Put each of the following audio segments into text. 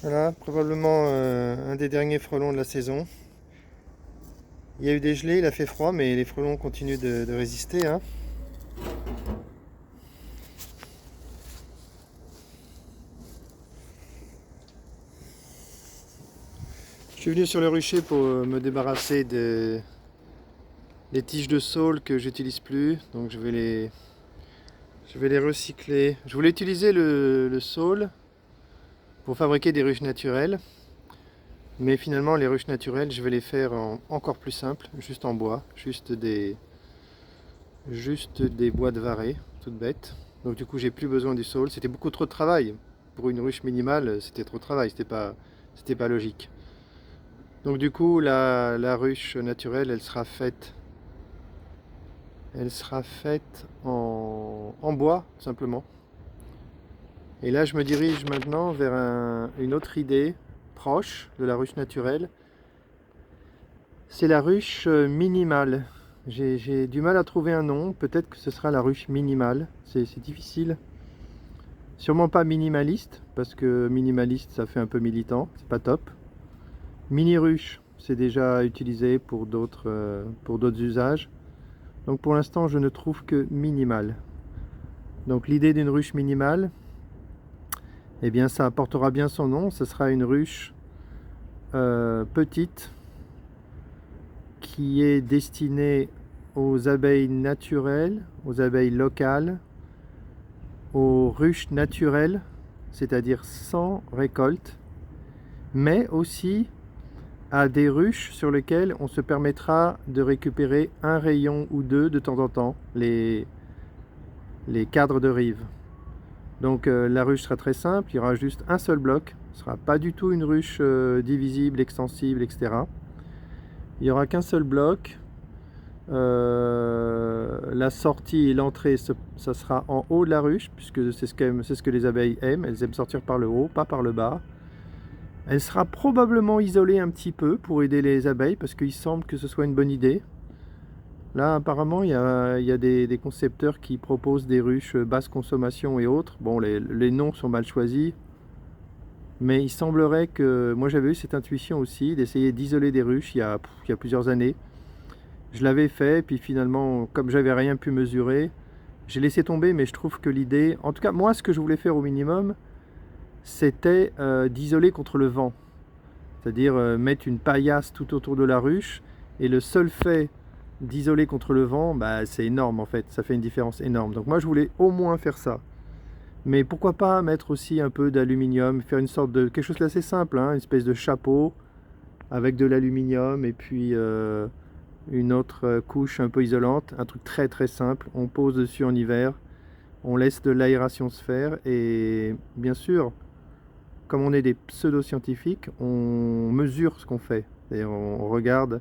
Voilà, probablement un des derniers frelons de la saison. Il y a eu des gelées, il a fait froid, mais les frelons continuent de résister, hein. Je suis venu sur le rucher pour me débarrasser des tiges de saule que j'utilise plus. Donc je vais les recycler. Je voulais utiliser le saule pour fabriquer des ruches naturelles. Mais finalement, les ruches naturelles, je vais les faire encore plus simples, juste en bois, juste des bois de varech, toutes bêtes. Donc du coup, j'ai plus besoin du saule. C'était beaucoup trop de travail. Pour une ruche minimale, c'était trop de travail, c'était pas logique. Donc du coup, la ruche naturelle, elle sera faite en bois, simplement. Et là, je me dirige maintenant vers une autre idée proche de la ruche naturelle. C'est la ruche minimale. J'ai du mal à trouver un nom. Peut-être que ce sera la ruche minimale. C'est difficile. Sûrement pas minimaliste, parce que minimaliste, ça fait un peu militant. C'est pas top. Mini ruche, c'est déjà utilisé pour d'autres usages. Donc pour l'instant, je ne trouve que minimal. Donc l'idée d'une ruche minimale, eh bien ça apportera bien son nom. Ce sera une ruche petite qui est destinée aux abeilles naturelles, aux abeilles locales, aux ruches naturelles, c'est-à-dire sans récolte, mais aussi à des ruches sur lesquelles on se permettra de récupérer un rayon ou deux de temps en temps, les cadres de rive. Donc la ruche sera très simple, il y aura juste un seul bloc, ce ne sera pas du tout une ruche divisible, extensible, etc. Il n'y aura qu'un seul bloc. La sortie et l'entrée, ça sera en haut de la ruche, puisque c'est ce que les abeilles aiment. Elles aiment sortir par le haut, pas par le bas. Elle sera probablement isolée un petit peu pour aider les abeilles, parce qu'il semble que ce soit une bonne idée. Là, apparemment, il y a des concepteurs qui proposent des ruches basse consommation et autres. Bon, les noms sont mal choisis, mais il semblerait que... Moi, j'avais eu cette intuition aussi, d'essayer d'isoler des ruches il y a plusieurs années. Je l'avais fait, puis finalement, comme j'avais rien pu mesurer, j'ai laissé tomber, mais je trouve que l'idée... En tout cas, moi, ce que je voulais faire au minimum, c'était d'isoler contre le vent. C'est-à-dire mettre une paillasse tout autour de la ruche, et le seul fait d'isoler contre le vent, bah, c'est énorme en fait, ça fait une différence énorme. Donc moi, je voulais au moins faire ça. Mais pourquoi pas mettre aussi un peu d'aluminium, faire une sorte de... quelque chose d'assez simple, hein, une espèce de chapeau avec de l'aluminium, et puis... une autre couche un peu isolante, un truc très très simple. On pose dessus en hiver, on laisse de l'aération se faire et bien sûr, comme on est des pseudo-scientifiques, on mesure ce qu'on fait. Et on regarde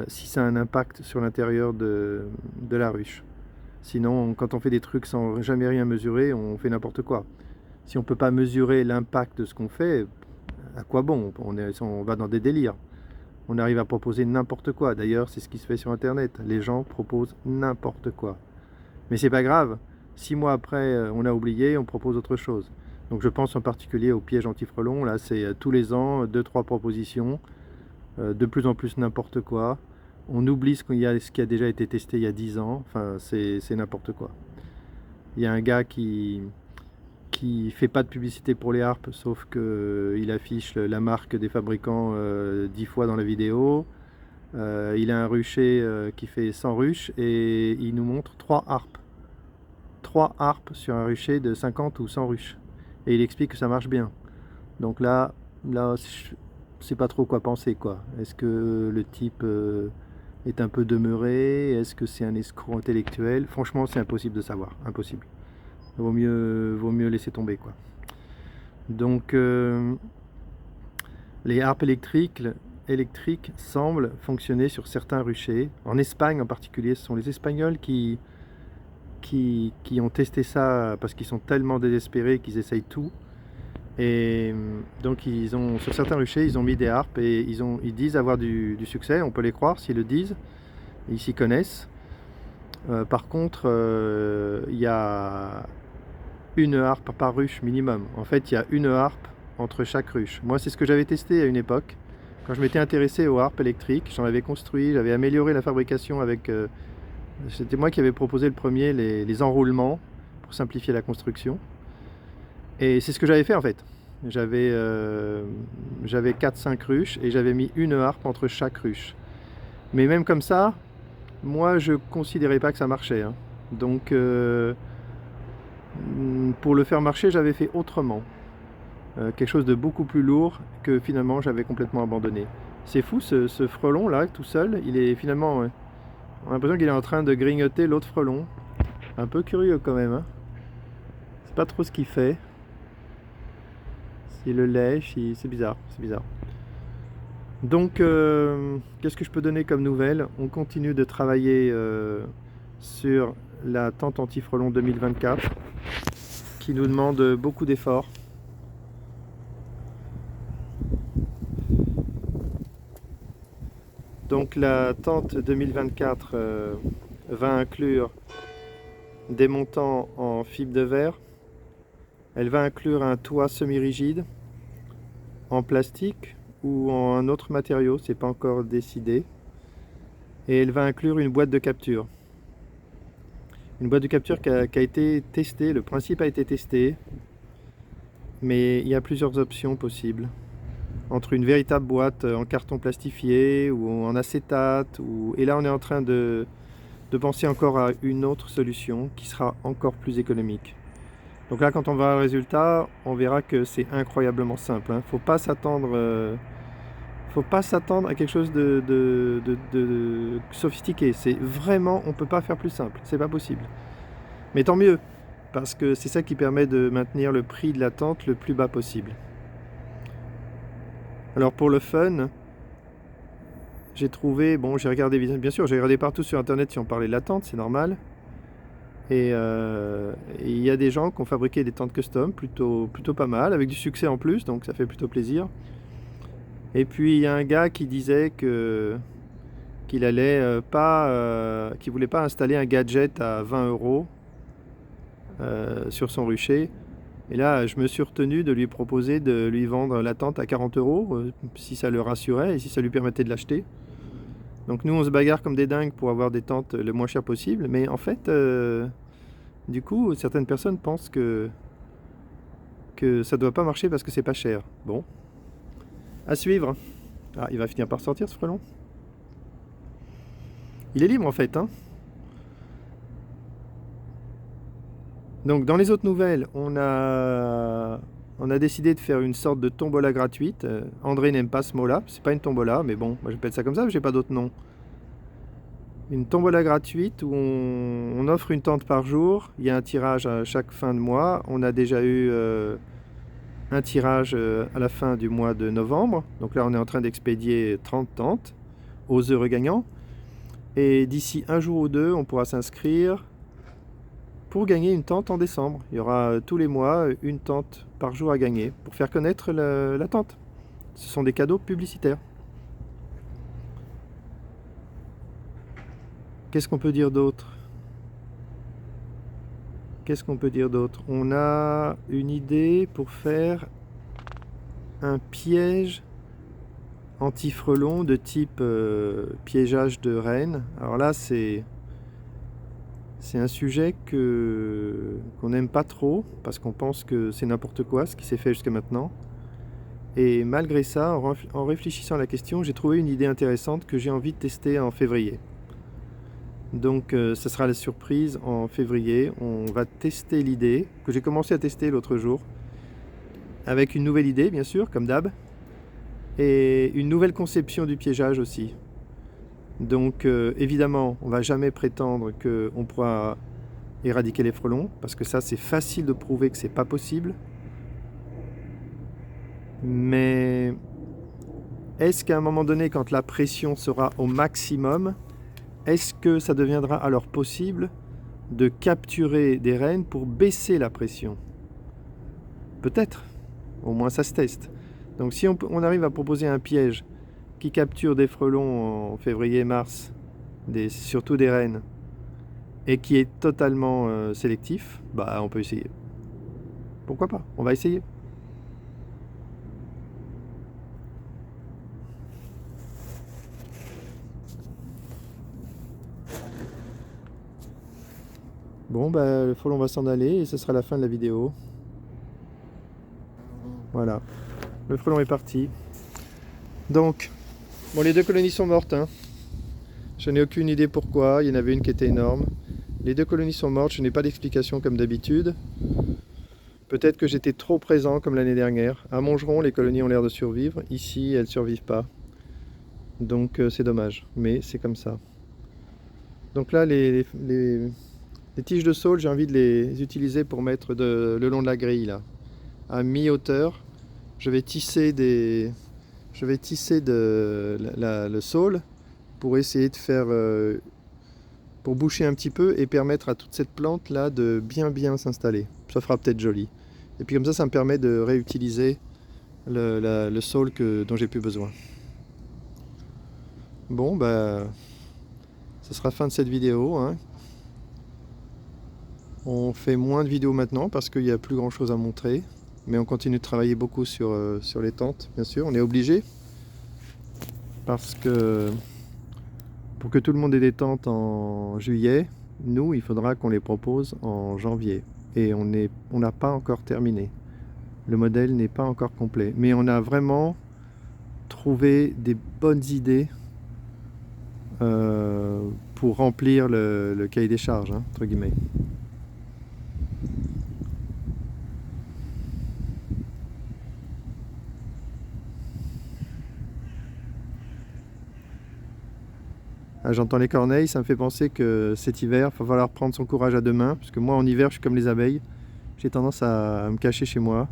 si ça a un impact sur l'intérieur de la ruche. Sinon, quand on fait des trucs sans jamais rien mesurer, on fait n'importe quoi. Si on ne peut pas mesurer l'impact de ce qu'on fait, à quoi bon? On va dans des délires. On arrive à proposer n'importe quoi. D'ailleurs, c'est ce qui se fait sur Internet. Les gens proposent n'importe quoi. Mais c'est pas grave. 6 mois après, on a oublié, on propose autre chose. Donc je pense en particulier au piège anti-frelon. Là, c'est tous les ans, 2-3 propositions. De plus en plus n'importe quoi. On oublie ce qui a déjà été testé il y a 10 ans. Enfin, c'est n'importe quoi. Il y a un gars qui fait pas de publicité pour les harpes, sauf qu'il affiche la marque des fabricants 10 fois dans la vidéo. Il a un rucher qui fait 100 ruches et il nous montre 3 harpes. 3 harpes sur un rucher de 50 ou 100 ruches. Et il explique que ça marche bien. Donc là je sais pas trop quoi penser, quoi. Est-ce que le type est un peu demeuré? Est-ce que c'est un escroc intellectuel? Franchement, c'est impossible de savoir. Impossible. Vaut mieux laisser tomber, quoi. Donc, les harpes électriques semblent fonctionner sur certains ruchers. En Espagne en particulier, ce sont les Espagnols qui ont testé ça parce qu'ils sont tellement désespérés qu'ils essayent tout. Et donc sur certains ruchers, ils ont mis des harpes et ils disent avoir du succès, on peut les croire s'ils le disent, ils s'y connaissent. Par contre, il y a une harpe par ruche minimum. En fait, il y a une harpe entre chaque ruche. Moi, c'est ce que j'avais testé à une époque. Quand je m'étais intéressé aux harpes électriques, j'en avais construit, j'avais amélioré la fabrication avec... c'était moi qui avais proposé le premier, les enroulements, pour simplifier la construction. Et c'est ce que j'avais fait en fait. J'avais 4-5 ruches et j'avais mis une harpe entre chaque ruche. Mais même comme ça, moi je considérais pas que ça marchait, hein. Donc pour le faire marcher, j'avais fait autrement. Quelque chose de beaucoup plus lourd que finalement j'avais complètement abandonné. C'est fou ce frelon là, tout seul, il est finalement... on a l'impression qu'il est en train de grignoter l'autre frelon. Un peu curieux quand même, hein. C'est pas trop ce qu'il fait. S'il le lèche, c'est bizarre, c'est bizarre. Donc, qu'est-ce que je peux donner comme nouvelle? On continue de travailler sur la tente anti-frelon 2024 qui nous demande beaucoup d'efforts. Donc la tente 2024 va inclure des montants en fibre de verre. Elle va inclure un toit semi-rigide en plastique ou en un autre matériau, c'est pas encore décidé. Et elle va inclure une boîte de capture. Une boîte de capture qui a été testée, le principe a été testé, mais il y a plusieurs options possibles. Entre une véritable boîte en carton plastifié ou en acétate, et là on est en train de penser encore à une autre solution qui sera encore plus économique. Donc là quand on verra le résultat, on verra que c'est incroyablement simple, hein. Faut pas s'attendre à quelque chose de sophistiqué. C'est vraiment, on peut pas faire plus simple, c'est pas possible. Mais tant mieux, parce que c'est ça qui permet de maintenir le prix de la tente le plus bas possible. Alors pour le fun, j'ai trouvé, bon j'ai regardé, bien sûr j'ai regardé partout sur internet si on parlait de la tente, c'est normal. Et il y a des gens qui ont fabriqué des tentes custom, plutôt pas mal, avec du succès en plus, donc ça fait plutôt plaisir. Et puis il y a un gars qui disait qu'il allait qu'il voulait pas installer un gadget à 20 € sur son rucher. Et là, je me suis retenu de lui proposer de lui vendre la tente à 40 € si ça le rassurait et si ça lui permettait de l'acheter. Donc nous, on se bagarre comme des dingues pour avoir des tentes le moins cher possible. Mais en fait, du coup, certaines personnes pensent que ça doit pas marcher parce que c'est pas cher. Bon, à suivre. Ah, il va finir par sortir ce frelon. Il est libre en fait, hein. Donc dans les autres nouvelles, on a décidé de faire une sorte de tombola gratuite. André n'aime pas ce mot-là, c'est pas une tombola, mais bon, moi j'appelle ça comme ça, mais j'ai pas d'autre nom. Une tombola gratuite où on offre une tente par jour, il y a un tirage à chaque fin de mois. On a déjà eu un tirage à la fin du mois de novembre, donc là on est en train d'expédier 30 tentes aux heureux gagnants. Et d'ici un jour ou deux, on pourra s'inscrire pour gagner une tente en décembre. Il y aura tous les mois une tente par jour à gagner pour faire connaître la tente. Ce sont des cadeaux publicitaires. Qu'est-ce qu'on peut dire d'autre? On a une idée pour faire un piège anti-frelon de type piégeage de rennes. Alors là, c'est un sujet qu'on n'aime pas trop parce qu'on pense que c'est n'importe quoi ce qui s'est fait jusqu'à maintenant. Et malgré ça, en réfléchissant à la question, j'ai trouvé une idée intéressante que j'ai envie de tester en février. Donc ça sera la surprise en février. On va tester l'idée que j'ai commencé à tester l'autre jour avec une nouvelle idée bien sûr, comme d'hab, et une nouvelle conception du piégeage aussi. Donc évidemment, on ne va jamais prétendre qu'on pourra éradiquer les frelons, parce que ça c'est facile de prouver que c'est pas possible. Mais est-ce qu'à un moment donné, quand la pression sera au maximum, est-ce que ça deviendra alors possible de capturer des rennes pour baisser la pression? Peut-être, au moins ça se teste. Donc si on arrive à proposer un piège qui capture des frelons en février-mars, surtout des rennes, et qui est totalement sélectif, bah on peut essayer. Pourquoi pas? On va essayer. Bon, bah, le frelon va s'en aller et ce sera la fin de la vidéo. Voilà, le frelon est parti. Donc, bon, les 2 colonies sont mortes, hein. Je n'ai aucune idée pourquoi, il y en avait une qui était énorme. Les 2 colonies sont mortes, je n'ai pas d'explication comme d'habitude. Peut-être que j'étais trop présent comme l'année dernière. À Montgeron, les colonies ont l'air de survivre. Ici, elles ne survivent pas. Donc c'est dommage, mais c'est comme ça. Donc là, les tiges de saule, j'ai envie de les utiliser pour mettre le long de la grille, là. À mi-hauteur, je vais tisser le saule pour essayer de faire... pour boucher un petit peu et permettre à toute cette plante là de bien s'installer. Ça fera peut-être joli. Et puis comme ça me permet de réutiliser le saule dont j'ai plus besoin. Bon, bah, ce sera fin de cette vidéo, hein. On fait moins de vidéos maintenant parce qu'il n'y a plus grand chose à montrer. Mais on continue de travailler beaucoup sur les tentes, bien sûr. On est obligé. Parce que pour que tout le monde ait des tentes en juillet, nous, il faudra qu'on les propose en janvier. Et on n'a pas encore terminé. Le modèle n'est pas encore complet. Mais on a vraiment trouvé des bonnes idées pour remplir le cahier des charges, hein, entre guillemets. Ah, j'entends les corneilles, ça me fait penser que cet hiver, il va falloir prendre son courage à deux mains, parce que moi en hiver je suis comme les abeilles, j'ai tendance à me cacher chez moi.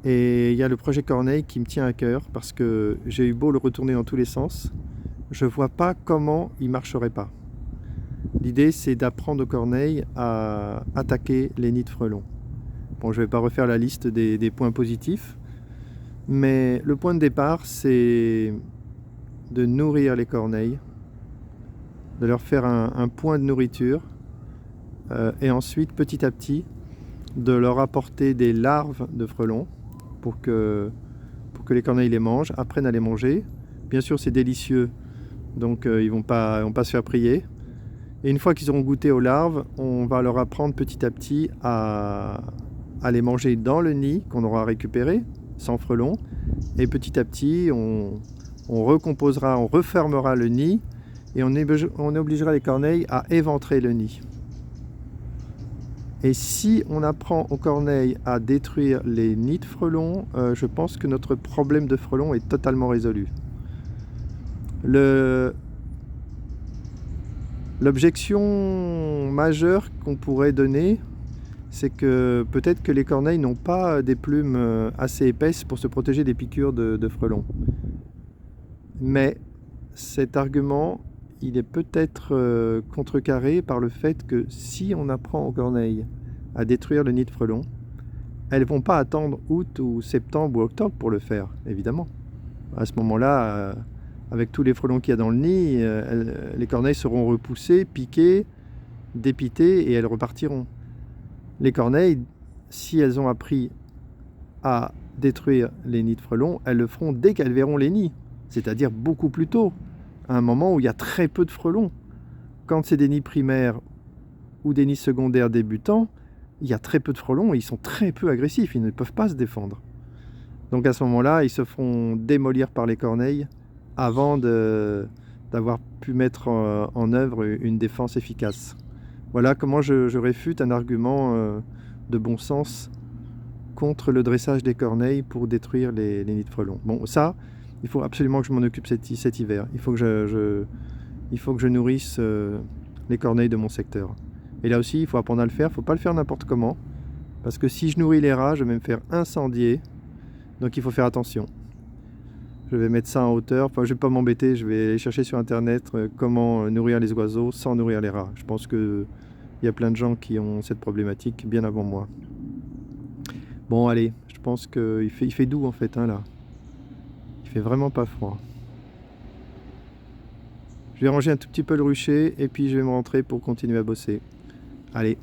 Et il y a le projet Corneille qui me tient à cœur, parce que j'ai eu beau le retourner dans tous les sens, je vois pas comment il marcherait pas. L'idée c'est d'apprendre aux corneilles à attaquer les nids de frelons. Bon, je vais pas refaire la liste des points positifs, mais le point de départ c'est de nourrir les corneilles, de leur faire un point de nourriture, et ensuite petit à petit de leur apporter des larves de frelons pour que les corneilles les mangent, apprennent à les manger. Bien sûr c'est délicieux, donc ils vont pas se faire prier. Et une fois qu'ils auront goûté aux larves, on va leur apprendre petit à petit à les manger dans le nid qu'on aura récupéré, sans frelons. Et petit à petit, on recomposera, on refermera le nid et on obligera les corneilles à éventrer le nid. Et si on apprend aux corneilles à détruire les nids de frelons, je pense que notre problème de frelons est totalement résolu. L'objection majeure qu'on pourrait donner, c'est que peut-être que les corneilles n'ont pas des plumes assez épaisses pour se protéger des piqûres de frelons. Mais cet argument, il est peut-être contrecarré par le fait que si on apprend aux corneilles à détruire le nid de frelons, elles ne vont pas attendre août ou septembre ou octobre pour le faire, évidemment. À ce moment-là, avec tous les frelons qu'il y a dans le nid, les corneilles seront repoussées, piquées, dépitées et elles repartiront. Les corneilles, si elles ont appris à détruire les nids de frelons, elles le feront dès qu'elles verront les nids, c'est-à-dire beaucoup plus tôt, à un moment où il y a très peu de frelons. Quand c'est des nids primaires ou des nids secondaires débutants, il y a très peu de frelons et ils sont très peu agressifs, ils ne peuvent pas se défendre. Donc à ce moment-là, ils se feront démolir par les corneilles avant d'avoir pu mettre en œuvre une défense efficace. Voilà comment je réfute un argument de bon sens contre le dressage des corneilles pour détruire les nids de frelons. Bon, ça, il faut absolument que je m'en occupe cet hiver. Il faut que je nourrisse les corneilles de mon secteur. Et là aussi, il faut apprendre à le faire. Il ne faut pas le faire n'importe comment. Parce que si je nourris les rats, je vais me faire incendier. Donc il faut faire attention. Je vais mettre ça en hauteur. Enfin, je ne vais pas m'embêter. Je vais aller chercher sur Internet comment nourrir les oiseaux sans nourrir les rats. Je pense qu'il y a plein de gens qui ont cette problématique bien avant moi. Bon, allez. Je pense qu'il fait doux en fait, hein, là. Il fait vraiment pas froid. Je vais ranger un tout petit peu le rucher et puis je vais me rentrer pour continuer à bosser. Allez,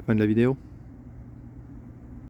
fin de la vidéo.